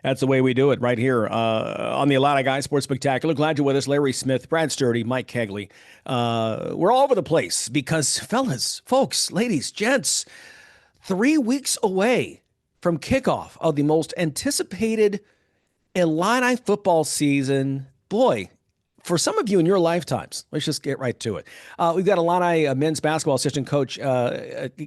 That's the way we do it right here on the IlliniGuys Sports Spectacular. Glad you're with us. Larry Smith, Brad Sturdy, Mike Cagley. We're all over the place because, fellas, folks, ladies, gents, 3 weeks away from kickoff of the most anticipated Illini football season. Boy, for some of you in your lifetimes, let's just get right to it. We've got Illini men's basketball assistant coach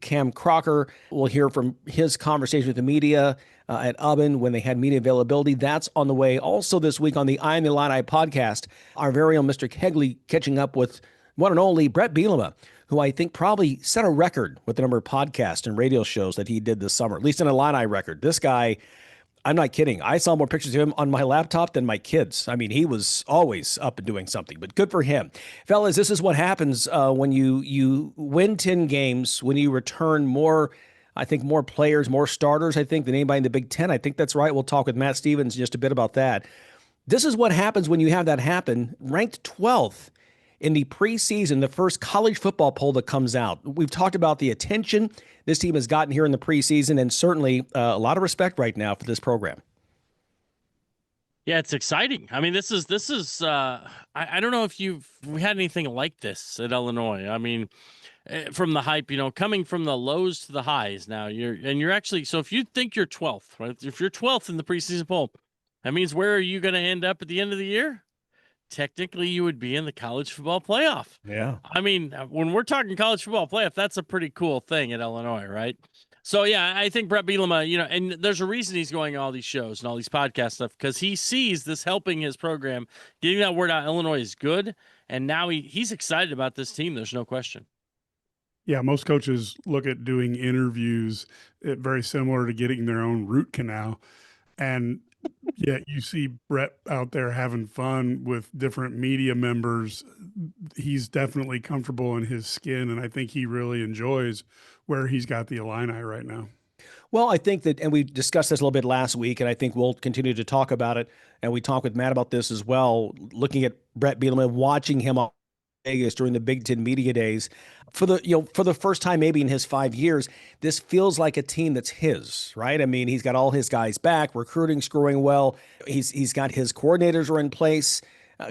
Cam Crocker. We'll hear from his conversation with the media at Ubben when they had media availability. That's on the way. Also this week on the I Am the Illini podcast, our very own Mr. Cagley catching up with one and only Bret Bielema, who I think probably set a record with the number of podcasts and radio shows that he did this summer, at least an Illini record. This guy, I'm not kidding. I saw more pictures of him on my laptop than my kids. I mean, he was always up and doing something, but good for him. Fellas, this is what happens when you win 10 games, when you return more, I think, more players, more starters, I think, than anybody in the Big Ten. I think that's right. We'll talk with Matt Stevens just a bit about that. This is what happens when you have that happen. Ranked 12th in the preseason, the first college football poll that comes out. We've talked about the attention this team has gotten here in the preseason, and certainly a lot of respect right now for this program. Yeah, it's exciting. I mean, this is I don't know if we had anything like this at Illinois. I mean, from the hype, coming from the lows to the highs. Now you're actually, so if you think you're 12th, right? If you're 12th in the preseason poll, that means where are you going to end up at the end of the year? Technically, you would be in the college football playoff. Yeah. I mean, when we're talking college football playoff, that's a pretty cool thing at Illinois, right? So, yeah, I think Bret Bielema, and there's a reason he's going on all these shows and all these podcast stuff, because he sees this helping his program, getting that word out. Illinois is good, and now he's excited about this team. There's no question. Yeah, most coaches look at doing interviews very similar to getting their own root canal. And yeah, you see Bret out there having fun with different media members. He's definitely comfortable in his skin, and I think he really enjoys where he's got the Illini right now. Well, I think that, and we discussed this a little bit last week, and I think we'll continue to talk about it, and we talked with Matt about this as well, looking at Bret Bielema, watching him on Vegas during the Big Ten media days. For the first time maybe in his 5 years, this feels like a team that's his, right? I mean, he's got all his guys back, recruiting screwing well. He's got his coordinators are in place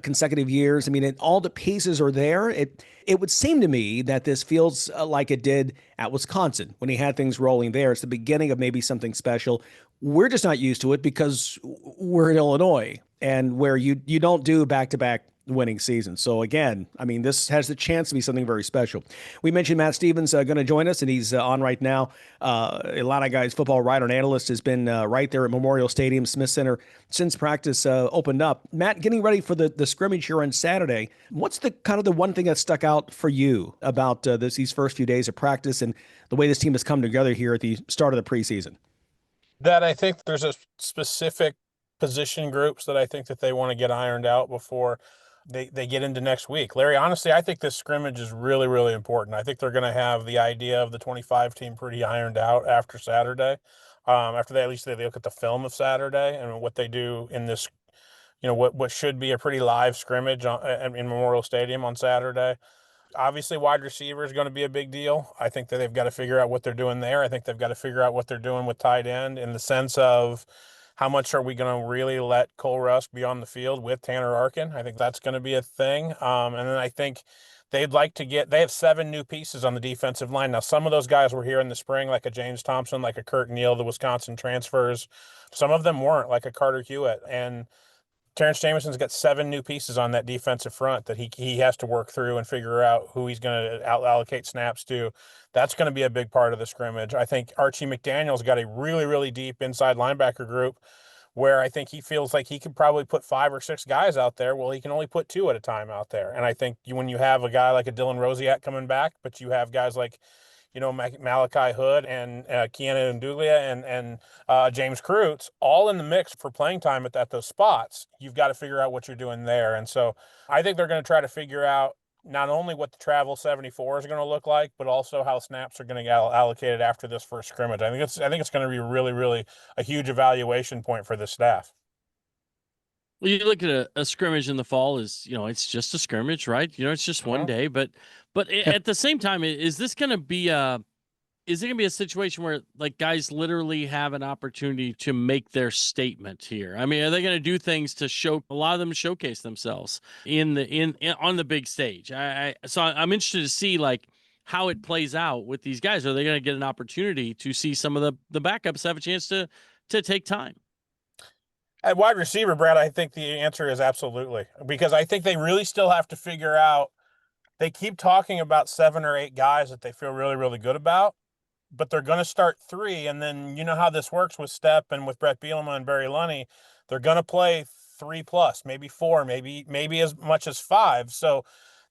consecutive years. I mean, all the pieces are there. It would seem to me that this feels like it did at Wisconsin when he had things rolling there. It's the beginning of maybe something special. We're just not used to it because we're in Illinois, and where you don't do back-to-back winning season. So again, I mean, this has the chance to be something very special. We mentioned Matt Stevens going to join us, and he's on right now. IlliniGuys football writer and analyst, has been right there at Memorial Stadium, Smith Center, since practice opened up. Matt, getting ready for the scrimmage here on Saturday, what's the one thing that stuck out for you about these first few days of practice and the way this team has come together here at the start of the preseason? That I think there's a specific position groups that I think that they want to get ironed out before they get into next week. Larry, honestly, I think this scrimmage is really, really important. I think they're going to have the idea of the 25 team pretty ironed out after Saturday. After at least they look at the film of Saturday and what they do in this, what should be a pretty live scrimmage in Memorial Stadium on Saturday. Obviously, wide receiver is going to be a big deal. I think that they've got to figure out what they're doing there. I think they've got to figure out what they're doing with tight end, in the sense of how much are we going to really let Cole Rusk be on the field with Tanner Arkin? I think that's going to be a thing. And then I think they have 7 new pieces on the defensive line. Now, some of those guys were here in the spring, like a James Thompson, like a Kurt Neal, the Wisconsin transfers. Some of them weren't, like a Carter Hewitt. And Terrence Jameson's got 7 new pieces on that defensive front that he has to work through and figure out who he's going to allocate snaps to. That's going to be a big part of the scrimmage. I think Archie McDaniel's got a really, really deep inside linebacker group where I think he feels like he could probably put 5 or 6 guys out there. Well, he can only put 2 at a time out there. And I think when you have a guy like a Dylan Rosiak coming back, but you have guys like, Malachi Hood and Keanu Nduglia and James Kreutz all in the mix for playing time at those spots, you've got to figure out what you're doing there. And so I think they're going to try to figure out not only what the travel 74 is going to look like, but also how snaps are going to get allocated after this first scrimmage. I think it's going to be really, really a huge evaluation point for the staff. Well, you look at a scrimmage in the fall is, it's just a scrimmage, right? It's just one day, but at the same time, is this going to be is it going to be a situation where like guys literally have an opportunity to make their statement here? I mean, are they going to do things to show, a lot of them showcase themselves in on the big stage? So I'm interested to see like how it plays out with these guys. Are they going to get an opportunity to see some of the backups have a chance to take time? At wide receiver, Brad, I think the answer is absolutely, because I think they really still have to figure out. They keep talking about 7 or 8 guys that they feel really, really good about, but they're going to start 3. And then you know how this works with Stepp and with Brett Bielema and Barry Lunny. They're going to play 3+, maybe 4, maybe as much as 5. So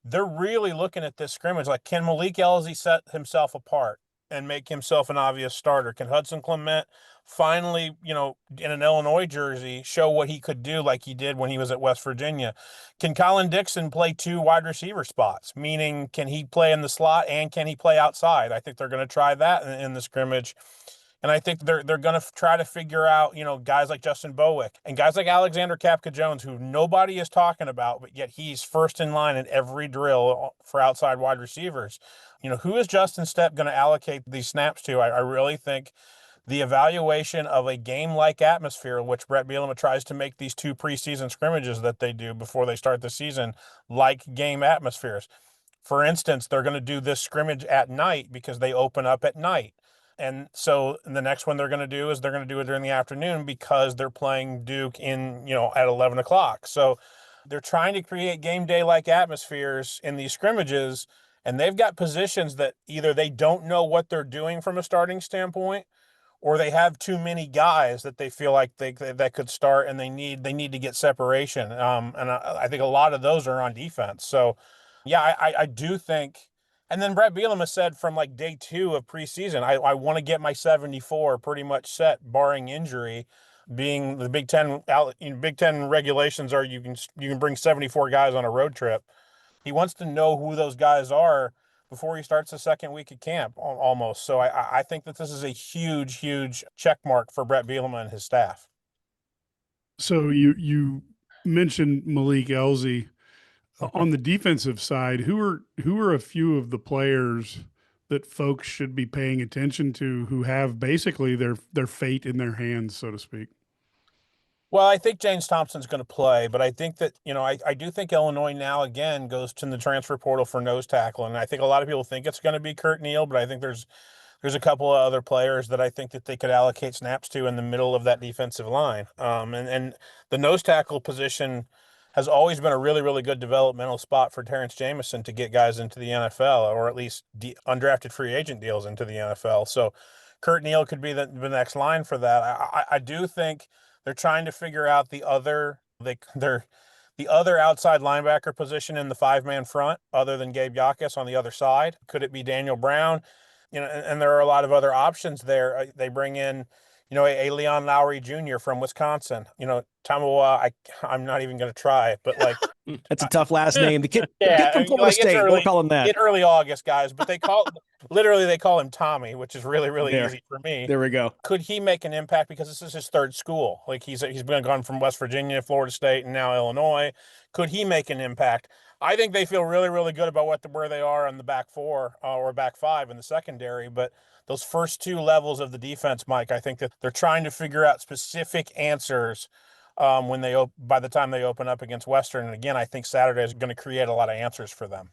they're really looking at this scrimmage like, can Malik Elzy set himself apart and make himself an obvious starter? Can Hudson Clement finally, in an Illinois jersey, show what he could do like he did when he was at West Virginia? Can Colin Dixon play 2 wide receiver spots? Meaning, can he play in the slot and can he play outside? I think they're going to try that in the scrimmage. And I think they're going to try to figure out, guys like Justin Bowick and guys like Alexander Kapka-Jones, who nobody is talking about, but yet he's first in line in every drill for outside wide receivers. Who is Justin Stepp going to allocate these snaps to? I really think the evaluation of a game-like atmosphere, which Brett Bielema tries to make these 2 preseason scrimmages that they do before they start the season, like game atmospheres. For instance, they're going to do this scrimmage at night because they open up at night. And so the next one they're going to do is they're going to do it during the afternoon because they're playing Duke at 11 o'clock. So they're trying to create game day-like atmospheres in these scrimmages, and they've got positions that either they don't know what they're doing from a starting standpoint, or they have too many guys that they feel like that could start, and they need to get separation. And I think a lot of those are on defense. So, yeah, I do think. And then Brett Bielema said from like day 2 of preseason, I want to get my 74 pretty much set, barring injury. Being the Big Ten regulations are you can bring 74 guys on a road trip. He wants to know who those guys are before he starts the second week of camp almost. So I think that this is a huge, huge check mark for Brett Bielema and his staff. So you mentioned Malik Elzy. On the defensive side, who are a few of the players that folks should be paying attention to who have basically their fate in their hands, so to speak? Well, I think James Thompson's going to play, but I think that, I do think Illinois now again goes to the transfer portal for nose tackle. And I think a lot of people think it's going to be Kurt Neal, but I think there's a couple of other players that I think that they could allocate snaps to in the middle of that defensive line. And the nose tackle position has always been a really, really good developmental spot for Terrence Jamison to get guys into the NFL, or at least undrafted free agent deals into the NFL. So Kurt Neal could be the next line for that. I do think they're trying to figure out the other outside linebacker position in the 5-man front, other than Gabe Yakas on the other side. Could it be Daniel Brown? And there are a lot of other options there. They bring in, a Leon Lowry Jr. from Wisconsin. Tamawa, I'm not even going to try it, but like that's a tough last name. The kid from Florida like State. We'll call him that. It's early August, guys, but they call him Tommy, which is really, really easy for me. There we go. Could he make an impact because this is his 3rd school? Like he's been gone from West Virginia, Florida State, and now Illinois. Could he make an impact? I think they feel really, really good about where they are on the back 4 or back 5 in the secondary, but those first 2 levels of the defense, Mike, I think that they're trying to figure out specific answers by the time they open up against Western. And again, I think Saturday is going to create a lot of answers for them.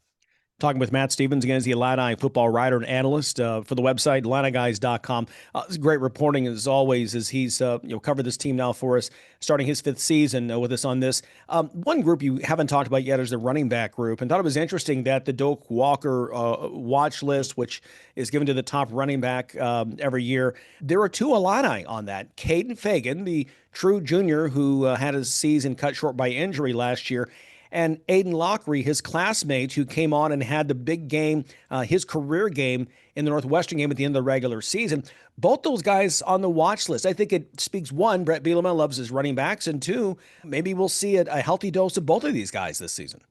Talking with Matt Stevens, again, is the Illini football writer and analyst for the website, IlliniGuys.com. It's great reporting, as always, as he's covered this team now for us, starting his 5th season with us on this. One group you haven't talked about yet is the running back group, and thought it was interesting that the Doak Walker watch list, which is given to the top running back every year, there are 2 Illini on that. Caden Fagan, the true junior who had his season cut short by injury last year, and Aiden Lockery, his classmate, who came on and had the big game, his career game in the Northwestern game at the end of the regular season. Both those guys on the watch list. I think it speaks, 1, Brett Bielema loves his running backs, and 2, maybe we'll see a healthy dose of both of these guys this season.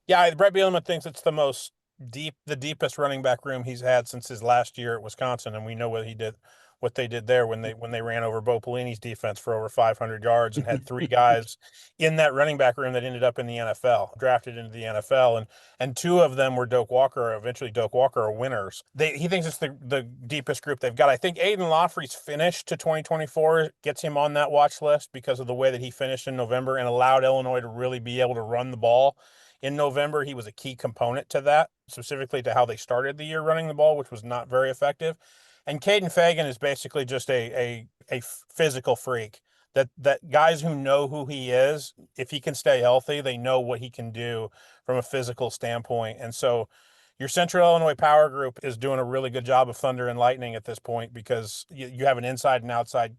Yeah, Brett Bielema thinks it's the deepest running back room he's had since his last year at Wisconsin, and we know what he did what they did there when they ran over Bo Pelini's defense for over 500 yards and had three guys in that running back room that ended up in the NFL, drafted into the NFL, and two of them were eventually Doak Walker are winners. He thinks it's the deepest group they've got. I think Aiden Lawfrey's finish to 2024 gets him on that watch list because of the way that he finished in November and allowed Illinois to really be able to run the ball. In November, he was a key component to that, specifically to how they started the year running the ball, which was not very effective. And Caden Fagan is basically just a physical freak. That guys who know who he is, if he can stay healthy, they know what he can do from a physical standpoint. And so your Central Illinois Power Group is doing a really good job of thunder and lightning at this point because you have an inside and outside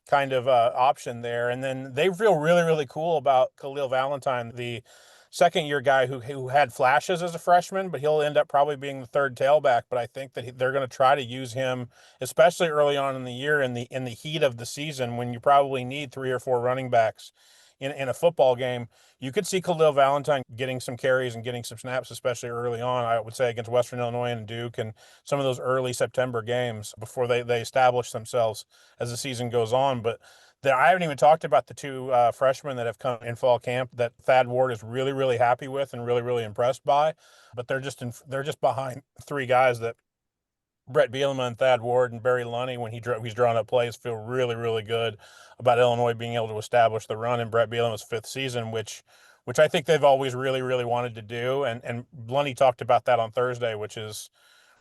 kind of option there. And then they feel really, really cool about Khalil Valentine, the second-year guy who had flashes as a freshman, but he'll end up probably being the third tailback. But I think that they're going to try to use him, especially early on in the year, in the heat of the season, when you probably need 3 or 4 running backs in a football game. You could see Khalil Valentine getting some carries and getting some snaps, especially early on, I would say, against Western Illinois and Duke and some of those early September games before they establish themselves as the season goes on. But I haven't even talked about the 2 freshmen that have come in fall camp that Thad Ward is really, really happy with and really, really impressed by. But they're just behind 3 guys that Brett Bielema and Thad Ward and Barry Lunny, when he's drawing up plays, feel really, really good about Illinois being able to establish the run in Brett Bielema's 5th season, which I think they've always really, really wanted to do. And Lunny talked about that on Thursday, which is,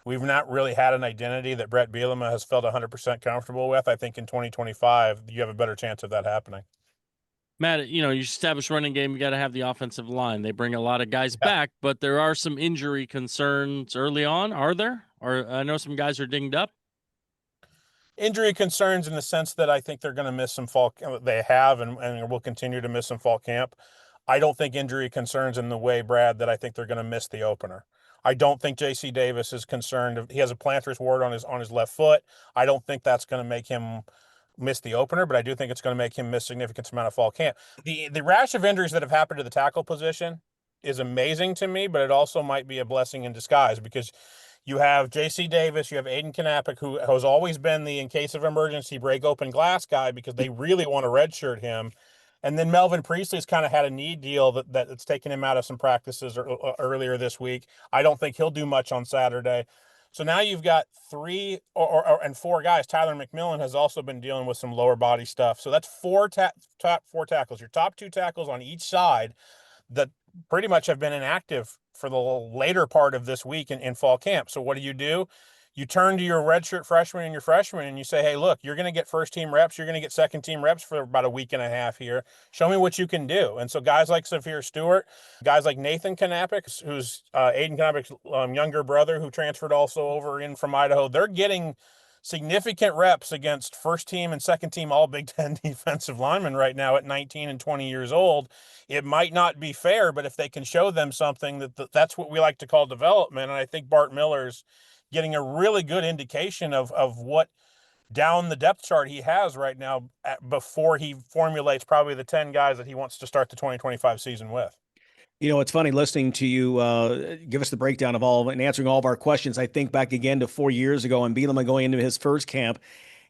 we've not really had an identity that Brett Bielema has felt 100% comfortable with. I think in 2025, you have a better chance of that happening. Matt, you establish running game, you got to have the offensive line. They bring a lot of guys back, but there are some injury concerns early on. Are there? Or I know some guys are dinged up. Injury concerns in the sense that I think they're going to miss some fall. They have and will continue to miss some fall camp. I don't think injury concerns in the way, Brad, that I think they're going to miss the opener. I don't think J.C. Davis is concerned. He has a plantar's wart on his left foot. I don't think that's going to make him miss the opener, but I do think it's going to make him miss significant amount of fall camp. The rash of injuries that have happened to the tackle position is amazing to me, but it also might be a blessing in disguise because you have J.C. Davis, you have Aiden Knappich, who has always been the in case of emergency break open glass guy because they really want to redshirt him. And then Melvin Priestley's kind of had a knee deal that's taken him out of some practices earlier this week. I don't think he'll do much on Saturday. So now you've got 3 and 4 guys. Tyler McMillan has also been dealing with some lower body stuff. So that's 4 top 4 tackles. Your top 2 tackles on each side that pretty much have been inactive for the later part of this week in fall camp. So what do? You turn to your redshirt freshman and your freshman and you say, hey, look, you're going to get first team reps. You're going to get second team reps for about a week and a half here. Show me what you can do. And so guys like Saphir Stewart, guys like Nathan Knappich, who's Aiden Knappich's younger brother who transferred also over in from Idaho, they're getting significant reps against first team and second team all Big Ten defensive linemen right now at 19 and 20 years old. It might not be fair, but if they can show them something, that's what we like to call development. And I think Bart Miller's getting a really good indication of what down the depth chart he has right now before he formulates probably the 10 guys that he wants to start the 2025 season with. It's funny listening to you give us the breakdown of all and answering all of our questions. I think back again to 4 years ago and Bielema going into his first camp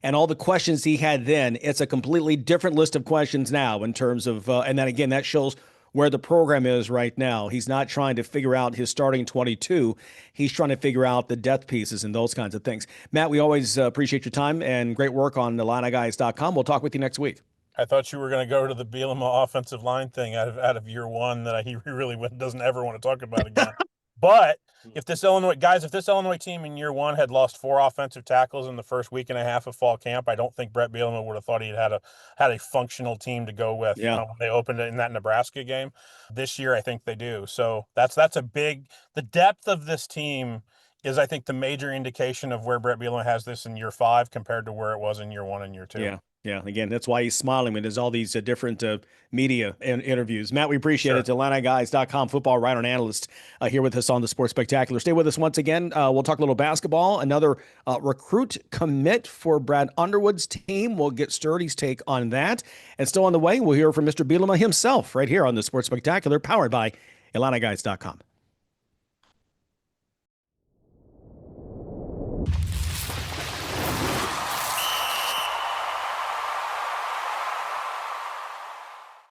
and all the questions he had then. It's a completely different list of questions now in terms of, and then again, that shows where the program is right now. He's not trying to figure out his starting 22. He's trying to figure out the depth pieces and those kinds of things. Matt, we always appreciate your time and great work on IlliniGuys.com. We'll talk with you next week. I thought you were going to go to the Bielema offensive line thing out of year one that he really doesn't ever want to talk about again. But if this Illinois team in year one had lost 4 offensive tackles in the first week and a half of fall camp, I don't think Brett Bielema would have thought he had a functional team to go with when they opened it in that Nebraska game. This year, I think they do. So that's a big – the depth of this team is, I think, the major indication of where Brett Bielema has this in year 5 compared to where it was in year 1 and year 2. Yeah. Yeah, again, that's why he's smiling when there's all these different media interviews. Matt, we appreciate it. IlliniGuys.com football writer and analyst here with us on the Sports Spectacular. Stay with us once again. We'll talk a little basketball. Another recruit commit for Brad Underwood's team. We'll get Sturdy's take on that. And still on the way, we'll hear from Mr. Bielema himself right here on the Sports Spectacular, powered by IlliniGuys.com.